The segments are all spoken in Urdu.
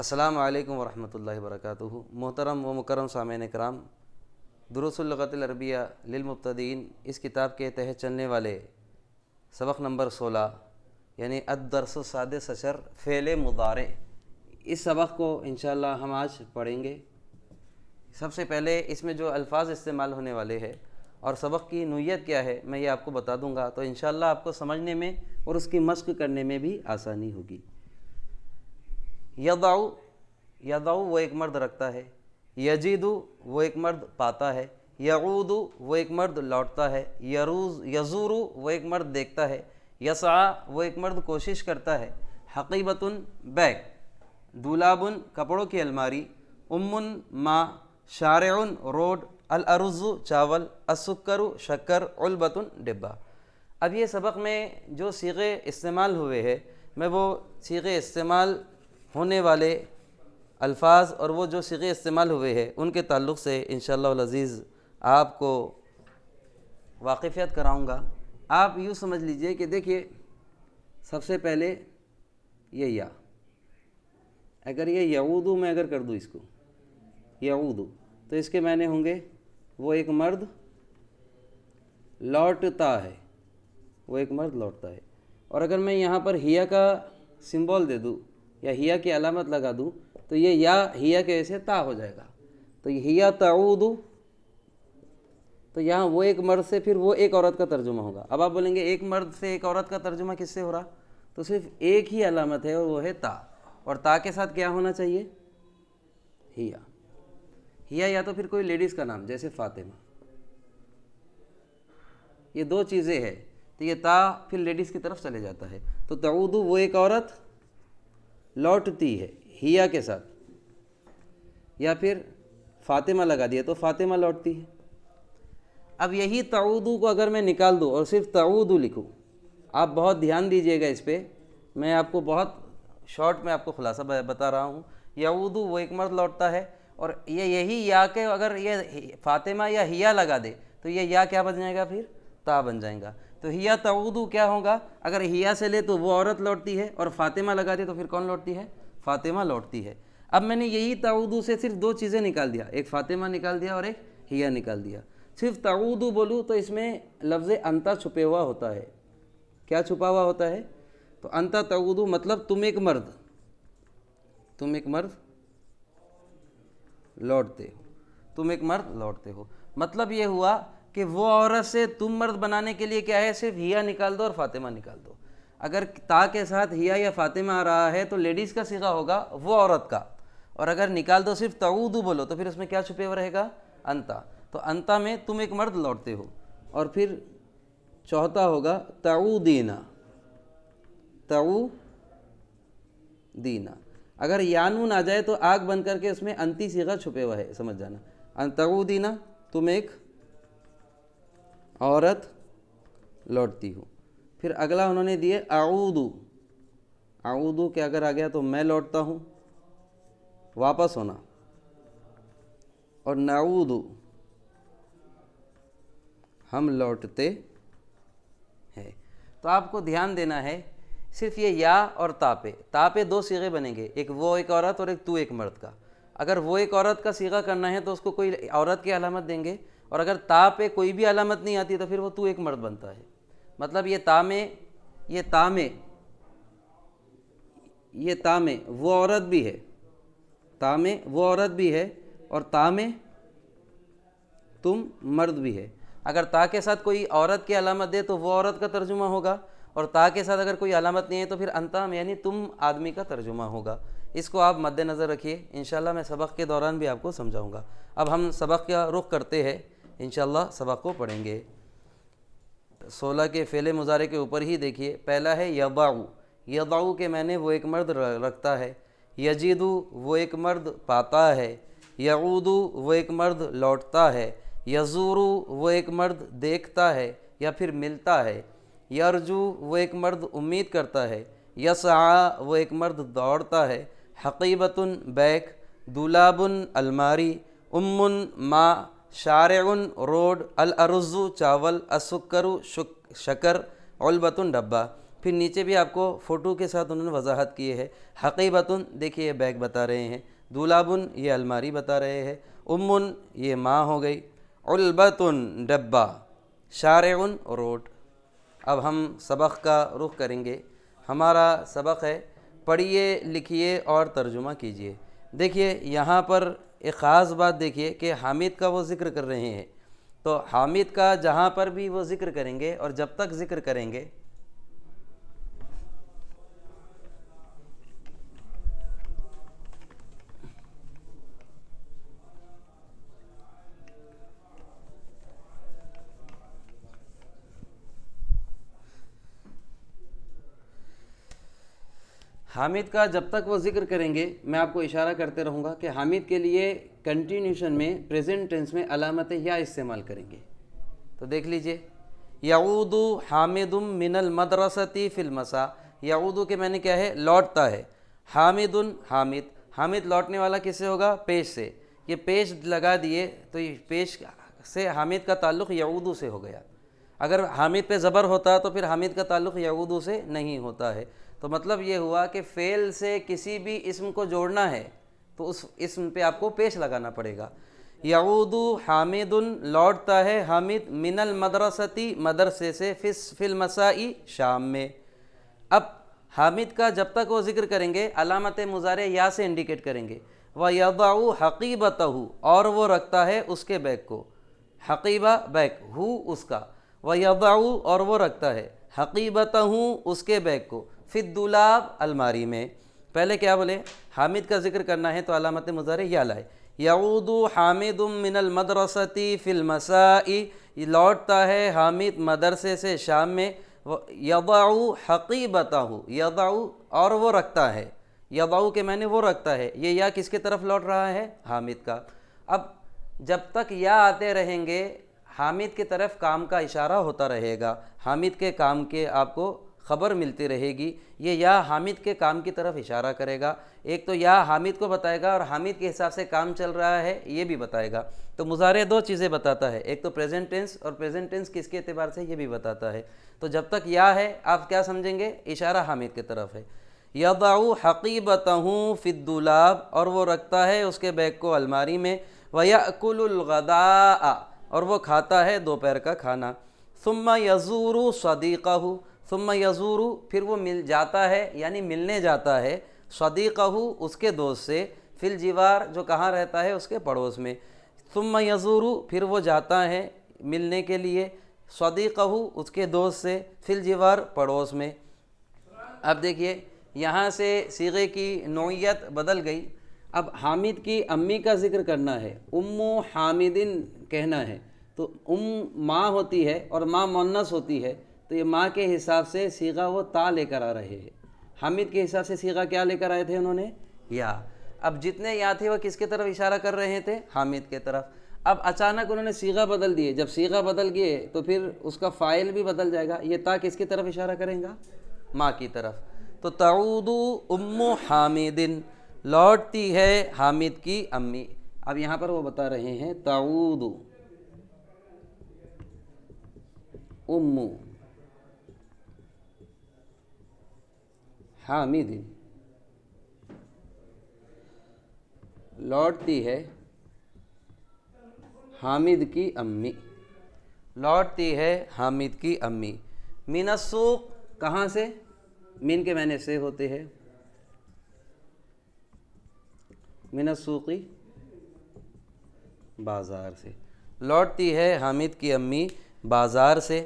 السلام علیکم ورحمۃ اللہ وبرکاتہ۔ محترم و مکرم سامعین کرام، دروس اللغت العربیہ للمبتدئین اس کتاب کے تحت چلنے والے سبق نمبر 16 یعنی الدرس السادس عشر فعل مضارع، اس سبق کو انشاءاللہ ہم آج پڑھیں گے۔ سب سے پہلے اس میں جو الفاظ استعمال ہونے والے ہیں اور سبق کی نوعیت کیا ہے میں یہ آپ کو بتا دوں گا، تو انشاءاللہ آپ کو سمجھنے میں اور اس کی مشق کرنے میں بھی آسانی ہوگی۔ یضع، یضع وہ ایک مرد رکھتا ہے، یجد وہ ایک مرد پاتا ہے، یعود وہ ایک مرد لوٹتا ہے، یزور وہ ایک مرد دیکھتا ہے، یسعی وہ ایک مرد کوشش کرتا ہے، حقیبۃ بیگ، دولاب کپڑوں کی الماری، ماں، شارع روڈ، الارز چاول، السکر شکر، علبۃ ڈبہ۔ اب یہ سبق میں جو صیغے استعمال ہوئے ہیں میں وہ صیغے استعمال ہونے والے الفاظ اور وہ جو صیغے استعمال ہوئے ہیں ان کے تعلق سے انشاءاللہ العزیز آپ کو واقفیت کراؤں گا۔ آپ یوں سمجھ لیجئے کہ دیکھیے سب سے پہلے یہ یا، اگر یہ یعودو میں اگر کر دوں اس کو یعودو تو اس کے معنی ہوں گے وہ ایک مرد لوٹتا ہے، وہ ایک مرد لوٹتا ہے۔ اور اگر میں یہاں پر ہیا کا سمبول دے دوں یا ہیا کی علامت لگا دوں تو یہ یا ہیا کے وجہ سے تا ہو جائے گا، تو ہیا تعود، تو یہاں وہ ایک مرد سے پھر وہ ایک عورت کا ترجمہ ہوگا۔ اب آپ بولیں گے ایک مرد سے ایک عورت کا ترجمہ کس سے ہو رہا؟ تو صرف ایک ہی علامت ہے اور وہ ہے تا، اور تا کے ساتھ کیا ہونا چاہیے؟ ہیا۔ ہیا یا تو پھر کوئی لیڈیز کا نام جیسے فاطمہ، یہ دو چیزیں ہیں تو یہ تا پھر لیڈیز کی طرف چلے جاتا ہے۔ تو تعود وہ ایک عورت لوٹتی ہے ہیا کے ساتھ، یا پھر فاطمہ لگا دیا تو فاطمہ لوٹتی ہے۔ اب یہی تعودو کو اگر میں نکال دوں اور صرف تعودو لکھوں، آپ بہت دھیان دیجئے گا اس پہ، میں آپ کو بہت شارٹ میں آپ کو خلاصہ بتا رہا ہوں۔ یعودو وہ ایک مرد لوٹتا ہے، اور یہی یا کے اگر یہ فاطمہ یا ہیا لگا دے تو یہ یا کیا بن جائے گا؟ پھر تا بن جائے گا۔ تو ہیا تعودو کیا ہوگا؟ اگر ہیا سے لے تو وہ عورت لوٹتی ہے، اور فاطمہ لگا دے تو پھر کون لوٹتی ہے؟ فاطمہ لوٹتی ہے۔ اب میں نے یہی تعودو سے صرف دو چیزیں نکال دیا، ایک فاطمہ نکال دیا اور ایک ہیا نکال دیا۔ صرف تعودو بولوں تو اس میں لفظ انتا چھپے ہوا ہوتا ہے۔ کیا چھپا ہوا ہوتا ہے؟ تو انتا تعودو مطلب تم ایک مرد، تم ایک مرد لوٹتے ہو، تم ایک مرد لوٹتے ہو۔ مطلب یہ ہوا کہ وہ عورت سے تم مرد بنانے کے لیے کیا ہے؟ صرف ہیا نکال دو اور فاطمہ نکال دو۔ اگر تا کے ساتھ ہیا یا فاطمہ آ رہا ہے تو لیڈیز کا صیغہ ہوگا وہ عورت کا، اور اگر نکال دو صرف تعودو بولو تو پھر اس میں کیا چھپے ہوا رہے گا؟ انتا۔ تو انتا میں تم ایک مرد لوٹتے ہو۔ اور پھر چوتھا ہوگا تعودینا، تعودینا۔ اگر یانون آ جائے تو آگ بن کر کے اس میں انتی صیغہ چھپے ہوا ہے، سمجھ جانا۔ تعودینا تم ایک عورت لوٹتی ہو۔ پھر اگلا انہوں نے دیے اعودو، اعودو کہ اگر آ گیا تو میں لوٹتا ہوں، واپس ہونا، اور نعودو ہم لوٹتے ہیں۔ تو آپ کو دھیان دینا ہے صرف یہ یا اور تا پہ دو صیغے بنیں گے، ایک وہ ایک عورت اور ایک تو ایک مرد کا۔ اگر وہ ایک عورت کا صیغہ کرنا ہے تو اس کو کوئی عورت کی علامت دیں گے، اور اگر تا پہ کوئی بھی علامت نہیں آتی تو پھر وہ تو ایک مرد بنتا ہے۔ مطلب یہ تا میں وہ عورت بھی ہے، تا میں وہ عورت بھی ہے، اور تا میں تم مرد بھی ہے۔ اگر تا کے ساتھ کوئی عورت کی علامت دے تو وہ عورت کا ترجمہ ہوگا، اور تا کے ساتھ اگر کوئی علامت نہیں ہے تو پھر انتا یعنی تم آدمی کا ترجمہ ہوگا۔ اس کو آپ مد نظر رکھیے، انشاءاللہ میں سبق کے دوران بھی آپ کو سمجھاؤں گا۔ اب ہم سبق کا رخ کرتے ہیں، انشاءاللہ سبق کو پڑھیں گے۔ 16 کے فعل مضارع کے اوپر ہی دیکھیے، پہلا ہے یضع، یضع کے معنی وہ ایک مرد رکھتا ہے، یجد وہ ایک مرد پاتا ہے، یعود وہ ایک مرد لوٹتا ہے، یزور وہ ایک مرد دیکھتا ہے یا پھر ملتا ہے، یرجو وہ ایک مرد امید کرتا ہے، یسعی وہ ایک مرد دوڑتا ہے، حقیبۃ بیگ، دولاب الماری، ماں، شارع روڈ، الارز چاول، السکر شکر، علبۃ ڈبہ۔ پھر نیچے بھی آپ کو فوٹو کے ساتھ انہوں نے وضاحت کی ہے۔ حقیبتن دیکھیے یہ بیگ بتا رہے ہیں، دولابن یہ الماری بتا رہے ہیں، امن یہ ماں ہو گئی، علبتن ڈبہ، شارعن روڈ۔ اب ہم سبق کا رخ کریں گے۔ ہمارا سبق ہے پڑھیے، لکھیے اور ترجمہ کیجیے۔ دیکھیے یہاں پر ایک خاص بات دیکھیے کہ حامد کا وہ ذکر کر رہے ہیں، تو حامد کا جہاں پر بھی وہ ذکر کریں گے اور جب تک ذکر کریں گے حامد کا جب تک وہ ذکر کریں گے میں آپ کو اشارہ کرتے رہوں گا کہ حامد کے لیے کنٹینیوشن میں پریزنٹ ٹینس میں علامت یا استعمال کریں گے۔ تو دیکھ لیجئے، یعود حامد من المدرسۃ فی المساء، یعود کے معنی کیا ہے؟ لوٹتا ہے۔ حامد حامد، حامد لوٹنے والا کس سے ہوگا؟ پیش سے۔ یہ پیش لگا دیے تو یہ پیش سے حامد کا تعلق یعود سے ہو گیا۔ اگر حامد پہ زبر ہوتا تو پھر حامد کا تعلق یعود سے نہیں ہوتا ہے۔ تو مطلب یہ ہوا کہ فعل سے کسی بھی اسم کو جوڑنا ہے تو اس اسم پہ آپ کو پیش لگانا پڑے گا۔ یعود حامد، لوٹتا ہے حامد، من المدرستی مدرسے سے، فی المساء شام میں۔ اب حامد کا جب تک وہ ذکر کریں گے علامت مضارع یا سے انڈیکیٹ کریں گے۔ وَيَضَعُ حَقِيبَتَهُ، اور وہ رکھتا ہے اس کے بیگ کو، حقیبہ بیگ، ہو اس کا، وَيَضَعُ اور وہ رکھتا ہے، حقیبتہو اس کے بیگ کو، فی الدولاب الماری میں۔ پہلے کیا بولے؟ حامد کا ذکر کرنا ہے تو علامت مضارع یا لائے۔ یعود حامد من المدرسۃ فی المساء، لوٹتا ہے حامد مدرسے سے شام میں۔ یضع حقیبتہ، یضع اور وہ رکھتا ہے، یضع کے معنی وہ رکھتا ہے، یہ یا کس کے طرف لوٹ رہا ہے؟ حامد کا۔ اب جب تک یا آتے رہیں گے حامد کی طرف کام کا اشارہ ہوتا رہے گا، حامد کے کام کے آپ کو خبر ملتی رہے گی۔ یہ یا حامد کے کام کی طرف اشارہ کرے گا، ایک تو یا حامد کو بتائے گا اور حامد کے حساب سے کام چل رہا ہے یہ بھی بتائے گا۔ تو مضارع دو چیزیں بتاتا ہے، ایک تو پریزنٹ ٹینس، اور پریزنٹ ٹینس کس کے اعتبار سے یہ بھی بتاتا ہے۔ تو جب تک یا ہے آپ کیا سمجھیں گے؟ اشارہ حامد کی طرف ہے۔ یضع حقیبتہ فی الدولاب، اور وہ رکھتا ہے اس کے بیگ کو الماری میں۔ ویأکل الغداء، اور وہ کھاتا ہے دوپہر کا کھانا۔ ثم یزور صدیقہ، ثم یزور پھر وہ مل جاتا ہے یعنی ملنے جاتا ہے، صدیقہ اس کے دوست سے، فی الجوار جو کہاں رہتا ہے اس کے پڑوس میں۔ ثم یزور پھر وہ جاتا ہے ملنے کے لیے، صدیقہ اس کے دوست سے، فی الجوار پڑوس میں۔ اب دیکھیے یہاں سے صیغے کی نوعیت بدل گئی۔ اب حامد کی امی کا ذکر کرنا ہے، ام حامدن کہنا ہے، تو ماں ہوتی ہے اور ماں مؤنث ہوتی ہے، تو یہ ماں کے حساب سے صیغہ وہ تا لے کر آ رہے ہیں۔ حامد کے حساب سے صیغہ کیا لے کر آئے تھے انہوں نے؟ یا۔ اب جتنے یا تھے وہ کس کے طرف اشارہ کر رہے تھے؟ حامد کے طرف۔ اب اچانک انہوں نے صیغہ بدل دیے، جب صیغہ بدل گئے تو پھر اس کا فاعل بھی بدل جائے گا، یہ تا کس کی طرف اشارہ کریں گا؟ ماں کی طرف۔ تو تعود ام حامد، لوٹتی ہے حامد کی امی۔ اب یہاں پر وہ بتا رہے ہیں تعود ام حامد، لوٹتی ہے حامد کی امی، لوٹتی ہے حامد کی امی۔ من السوق، کہاں سے؟ من کے معنی سے ہوتے ہیں، من السوقی بازار سے، لوٹتی ہے حامد کی امی بازار سے۔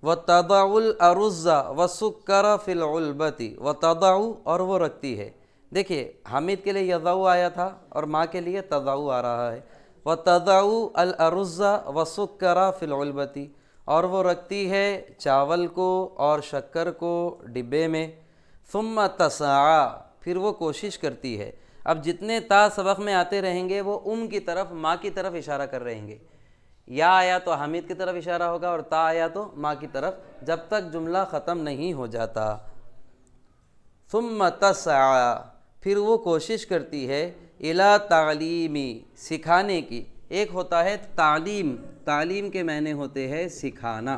وَتَضَعُ الْأَرُزَّ وَالسُّكَّرَ فِي الْعُلْبَةِ، وَتَضَعُ اور وہ رکھتی ہے۔ دیکھیے حامد کے لیے یضع آیا تھا اور ماں کے لیے تضع آ رہا ہے۔ وَتَضَعُ الْأَرُزَّ وَالسُّكَّرَ فِي الْعُلْبَةِ، اور وہ رکھتی ہے چاول کو اور شکر کو ڈبے میں۔ ثُمَّ تَسْعَىٰ، پھر وہ کوشش کرتی ہے۔ اب جتنے تا سبق میں آتے رہیں گے وہ کی طرف، ماں کی طرف اشارہ کر رہیں گے۔ یا آیا تو حامد کی طرف اشارہ ہوگا اور تا آیا تو ماں کی طرف، جب تک جملہ ختم نہیں ہو جاتا۔ ثُمَّ تَسْعَىٰ، پھر وہ کوشش کرتی ہے، اِلیٰ تعلیمی، سکھانے کی، ایک ہوتا ہے تعلیم، تعلیم کے معنی ہوتے ہیں سکھانا،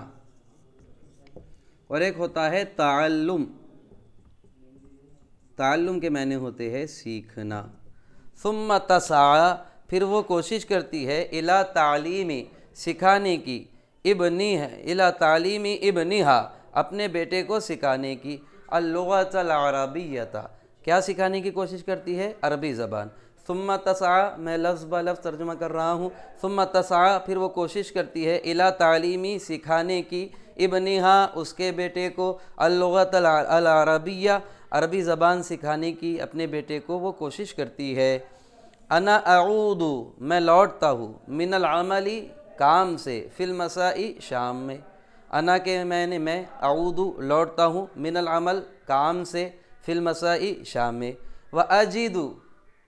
اور ایک ہوتا ہے تعلم، تعلم کے معنی ہوتے ہیں سیکھنا۔ ثم تسعی، پھر وہ کوشش کرتی ہے الی تعلیم، سکھانے کی، ابنی ہے الی تعلیم ابنہا، اپنے بیٹے کو سکھانے کی، اللغۃ العربیۃ، کیا سکھانے کی کوشش کرتی ہے؟ عربی زبان۔ ثم تسعی، میں لفظ بہ لفظ ترجمہ کر رہا ہوں، ثم تسعی، پھر وہ کوشش کرتی ہے الی تعلیمی، سکھانے کی، ابنہا، اس کے بیٹے کو، اللغۃ العربیہ، عربی زبان سکھانے کی اپنے بیٹے کو وہ کوشش کرتی ہے۔ انا اعود، میں لوٹتا ہوں، من العمل، کام سے، فی المساء، شام میں۔ انا کے معنی میں، اعود لوٹتا ہوں، من العمل کام سے، فی المساء شام میں، واجد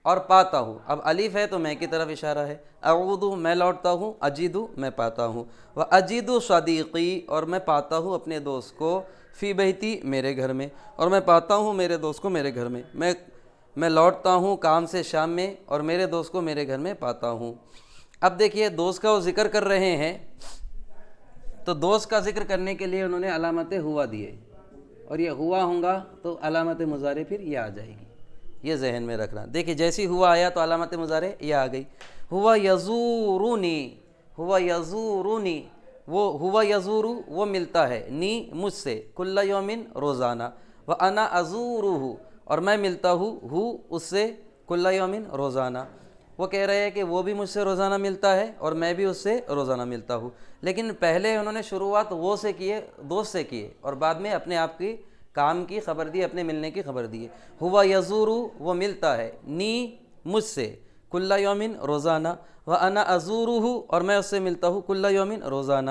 اور پاتا ہوں، اب الف ہے تو میں کی طرف اشارہ ہے، اعود میں لوٹتا ہوں، اجد میں پاتا ہوں، واجد صدیقی اور میں پاتا ہوں اپنے دوست کو، فی بیتی میرے گھر میں، اور میں پاتا ہوں میرے دوست کو میرے گھر میں، میں لوٹتا ہوں کام سے شام میں اور میرے دوست کو میرے گھر میں پاتا ہوں۔ اب دیکھیے دوست کا وہ ذکر کر رہے ہیں، تو دوست کا ذکر کرنے کے لیے انہوں نے علامت ہوا دیے، اور یہ ہوا ہوں گا تو علامت مضارع پھر یہ آ جائے گی، یہ ذہن میں رکھنا۔ دیکھیے جیسی ہوا آیا تو علامت مضارع یہ آ گئی، ہوا یزورونی، ہوا یزورونی، وہ ہوا یزور وہ ملتا ہے، نی مجھ سے، کل یومن روزانہ، وانا ازورہ اور میں ملتا ہوں اس سے، کل یومن روزانہ۔ وہ کہہ رہے ہیں کہ وہ بھی مجھ سے روزانہ ملتا ہے اور میں بھی اس سے روزانہ ملتا ہوں، لیکن پہلے انہوں نے شروعات وہ سے کیے، دوست سے کیے، اور بعد میں اپنے آپ کی کام کی خبر دی، اپنے ملنے کی خبر دی۔ ہوا یزور وہ ملتا ہے، نی مجھ سے، کل یومن روزانہ، وانا ازورہ اور میں اس سے ملتا ہوں، کل یومن روزانہ۔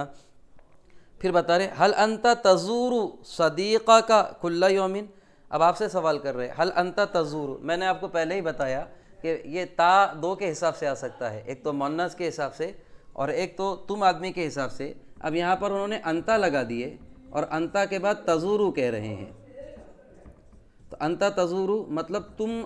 پھر بتا رہے حل انت تزور صدیقک کل یومن، اب آپ سے سوال کر رہے حل انت تزور، میں نے آپ کو پہلے ہی بتایا کہ یہ تا دو کے حساب سے آ سکتا ہے، ایک تو مؤنث کے حساب سے اور ایک تو تم آدمی کے حساب سے۔ اب یہاں پر انہوں نے انتا لگا دیے اور انتا کے بعد تزورو کہہ رہے ہیں، تو انتا تزورو مطلب تم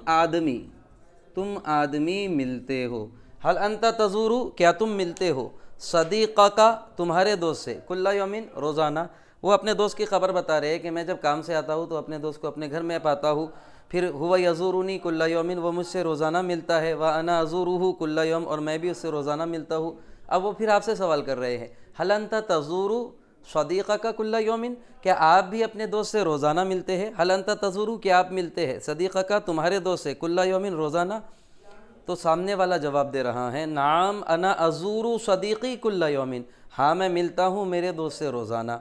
آدمی ملتے ہو، حل انتا تزورو کیا تم ملتے ہو، صدیقہ کا تمہارے دوست سے، کل یومن روزانہ۔ وہ اپنے دوست کی خبر بتا رہے ہیں کہ میں جب کام سے آتا ہوں تو اپنے دوست کو اپنے گھر میں پاتا ہوں، پھر ہوا یزورونی کل یومن وہ مجھ سے روزانہ ملتا ہے، وانا ازورہ کل یوم اور میں بھی اس سے روزانہ ملتا ہوں۔ اب وہ پھر آپ سے سوال کر رہے ہیں حل انت تزور صدیقک کل یومن، کیا آپ بھی اپنے دوست سے روزانہ ملتے ہیں، حل انت تزور کیا آپ ملتے ہیں، صدیقک تمہارے دوست سے، کل یومن روزانہ۔ تو سامنے والا جواب دے رہا ہے نعم انا ازور صدیقی کل یومن، ہاں میں ملتا ہوں میرے دوست سے روزانہ۔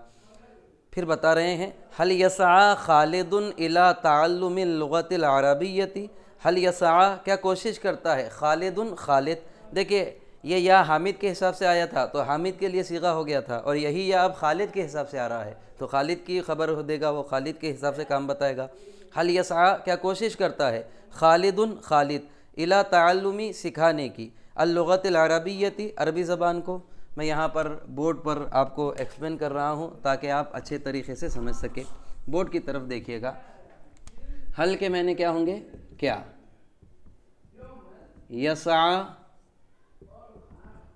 پھر بتا رہے ہیں حل یسعی خالد الی تعلم اللغۃ العربیۃ، حل یسعی کیا کوشش کرتا ہے، خالد خالد، دیکھیے یہ یا حامد کے حساب سے آیا تھا تو حامد کے لیے صیغہ ہو گیا تھا، اور یہی یا اب خالد کے حساب سے آ رہا ہے تو خالد کی خبر دے گا، وہ خالد کے حساب سے کام بتائے گا۔ حل یسعی کیا کوشش کرتا ہے، خالد خالد، الی تعلمی سکھانے کی، اللغۃ العربیۃ عربی زبان کو۔ میں یہاں پر بورڈ پر آپ کو ایکسپلین کر رہا ہوں تاکہ آپ اچھے طریقے سے سمجھ سکیں۔ بورڈ کی طرف دیکھیے گا، حل کے معنی کیا ہوں گے، کیا، یسعی،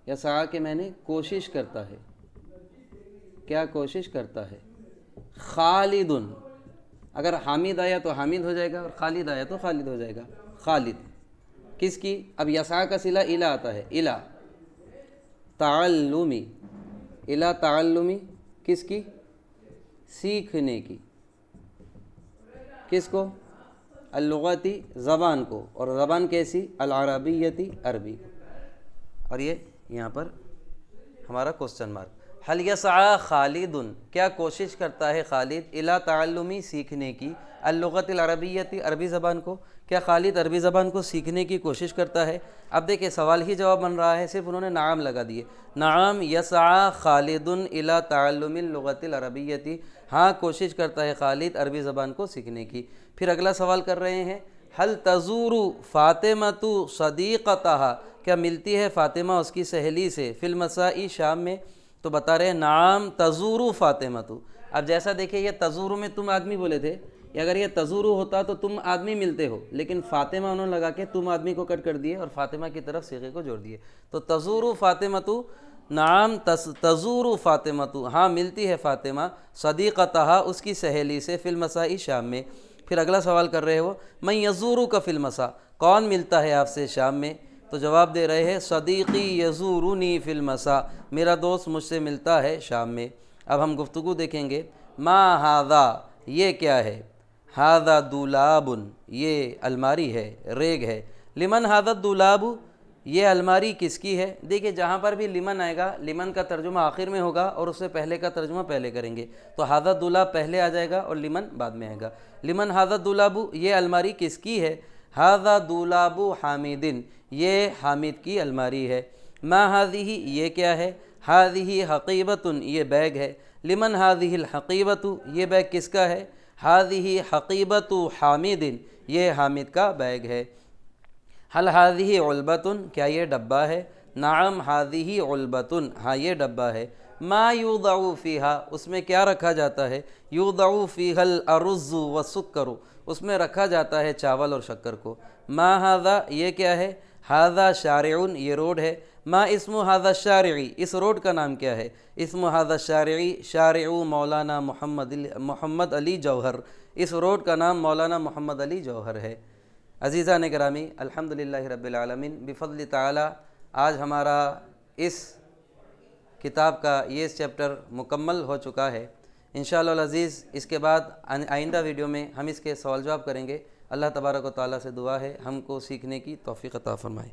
یسعی کے معنی کوشش کرتا ہے، کیا کوشش کرتا ہے، خالد، اگر حامد آیا تو حامد ہو جائے گا اور خالد آیا تو خالد ہو جائے گا، خالد کس کی، اب یسعی کا صلہ الی آتا ہے، الی تعلمی، الی تعلمی کس کی، سیکھنے کی، کس کو، اللغتی زبان کو، اور زبان کیسی، العربیتی عربی، اور یہ یہاں پر ہمارا کوسچن مارک۔ حل یسعی خالد کیا کوشش کرتا ہے خالد، الی تعلمی سیکھنے کی، اللغۃ العربیتی عربی زبان کو، کیا خالد عربی زبان کو سیکھنے کی کوشش کرتا ہے۔ اب دیکھیں سوال ہی جواب بن رہا ہے، صرف انہوں نے نعم لگا دیے، نعم یسعی خالد الی تعلم اللغۃ العربیۃ، ہاں کوشش کرتا ہے خالد عربی زبان کو سیکھنے کی۔ پھر اگلا سوال کر رہے ہیں حل تزور فاطمۃ صدیقتہا، کیا ملتی ہے فاطمہ اس کی سہیلی سے، فی المساء شام میں، تو بتا رہے ہیں نعم تزور فاطمۃ۔ اب جیسا دیکھیں یہ تزور میں تم آدمی بولے تھے، اگر یہ تزورو ہوتا تو تم آدمی ملتے ہو، لیکن فاطمہ انہوں نے لگا کے تم آدمی کو کٹ کر دیے اور فاطمہ کی طرف صیغے کو جوڑ دیے. تو تزورو فاطمتو، نعم تزورو فاطمتو، ہاں ملتی ہے فاطمہ، صدیقتہا اس کی سہیلی سے، فی المساء شام میں. پھر اگلا سوال کر رہے ہو من یزورک فی المساء، کون ملتا ہے آپ سے شام میں؟ تو جواب دے رہے ہیں صدیقی یزورنی فی المساء، میرا دوست مجھ سے ملتا ہے شام میں. اب ہم گفتگو دیکھیں گے. ما ھذا، یہ کیا ہے؟ ھذا دولاب، یہ الماری ہے، ریگ ہے. لمن ھذا الدولاب، یہ الماری کس کی ہے؟ دیکھیں جہاں پر بھی لمن آئے گا، لمن کا ترجمہ آخر میں ہوگا اور اس سے پہلے کا ترجمہ پہلے کریں گے. تو ھذا الدولاب پہلے آ جائے گا اور لمن بعد میں آئے گا. لمن ھذا الدولاب، یہ الماری کس کی ہے؟ ھذا دولاب حامد، یہ حامد کی الماری ہے. ما ھذہ، یہ کیا ہے؟ ھذہ حقیبۃ، یہ بیگ ہے. لمن ھذہ الحقیبۃ، یہ بیگ کس کا ہے؟ ھذہ حقیبۃ حامد، یہ حامد کا بیگ ہے. حل ھذہ علبۃ، کیا یہ ڈبہ ہے؟ نعم ھذہ علبۃ، ہاں یہ ڈبہ ہے. ما یوضع فیہا، اس میں کیا رکھا جاتا ہے؟ یوضع فیہا الارز والسکر، اس میں رکھا جاتا ہے چاول اور شکر کو. ما ھذا، یہ کیا ہے؟ ھذا شارع، یہ روڈ ہے. ما اسم ھذا الشارع، اس روڈ کا نام کیا ہے؟ اسم ھذا الشارع شارع مولانا محمد علی جوہر، اس روڈ کا نام مولانا محمد علی جوہر ہے. عزیزان گرامی، الحمدللہ رب العالمین، بفضل تعالی آج ہمارا اس کتاب کا یہ چیپٹر مکمل ہو چکا ہے. انشاءاللہ العزیز اس کے بعد آئندہ ویڈیو میں ہم اس کے سوال جواب کریں گے. اللہ تبارک و تعالیٰ سے دعا ہے ہم کو سیکھنے کی توفیق عطا فرمائے.